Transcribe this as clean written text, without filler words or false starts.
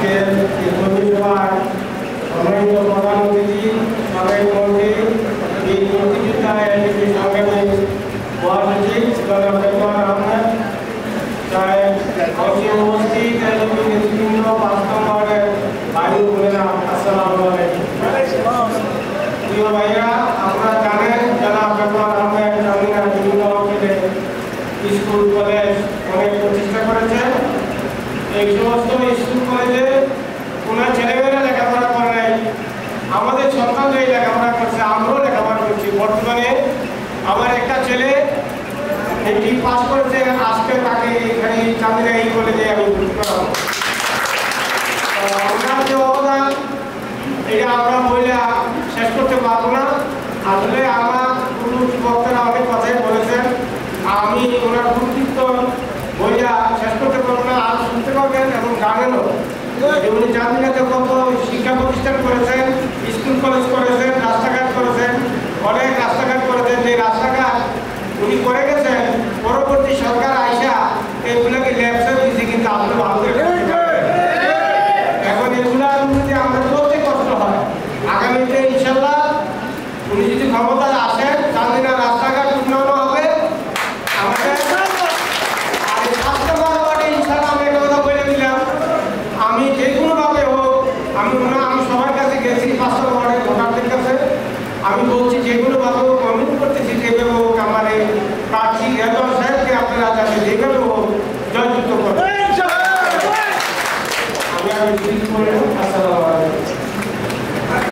আজকে কর্মী সভায় সম্মানিত প্রধান অতিথি সাবেক মন্ত্রী এই মুক্তিযোদ্ধা এনডিপি সংগ্রামী মহাসচিব জনাব দেওয়ান আহমেদ সাহেব উপস্থিত এনডিপি নেতৃবৃন্দ 5 নম্বরের ভাই বোনেরা আসসালামু আলাইকুম। প্রিয় ভাইরা, আপনারা জানেন জনাব দেওয়ান আহমেদ জামিনা বিভিন্ন অঞ্চলে স্কুল কলেজ অনেক প্রতিষ্ঠা করেছেন। এই সমস্ত স্কুল কলেজে কোনো ছেলেমেয়েরা লেখাপড়া করে নাই, আমাদের সন্তানরাই লেখাপড়া করছে, আমরাও লেখাপড়া করছি। বর্তমানে আমার একটা ছেলে মেট্রিক পাস করেছে, আজকে তাকে এখানে চাঁদিনা এই কলেজে আমি ভর্তি করাবো। ওনার যে অবদান এটা আমরা বইলা শেষ করতে পারবো না। আসলে আমার পূর্ববর্তী বক্তারা অনেক কথাই বলেছেন, আমি ওনার কর্তৃত্ব বইয়া শেষ করতে পারবো না। আর শুনতে পারবেন এবং জানেনও উনি চাঁদিনাতে কত শিক্ষা প্রতিষ্ঠান করেছেন, স্কুল কলেজ করেছেন, রাস্তাঘাট করেছেন, অনেক রাস্তাঘাট করেছেন। যে রাস্তাঘাট উনি করে গেছেন, পরবর্তী সরকার আইসা এগুলোকে ল্যাপসে দিয়েছে, কিন্তু আপনি ভালো এখন এগুলার যদি আমরা করতে কষ্ট হয়। আগামীতে ইনশাল্লাহ উনি যদি ক্ষমতায় আসেন, চাঁদিনা রাস্তাঘাট উন্নয়ন হবে আমাদের। আর এই 5 নম্বর ওয়ার্ডে ইনশাল্লাহ আমি একটা কথা বলে দিলাম, আমি যে কোনোভাবে হোক, আমি সবার কাছে গেছি 5 নম্বর ওয়ার্ডের ভোটারদের কাছে, আমি বলছি যে কোনোভাবে হোক, অনুরোধ করতেছি যেভাবে হোক আমার এই প্রার্থী রেজাউল সাহেবকে আপনারা যাতে যেভাবে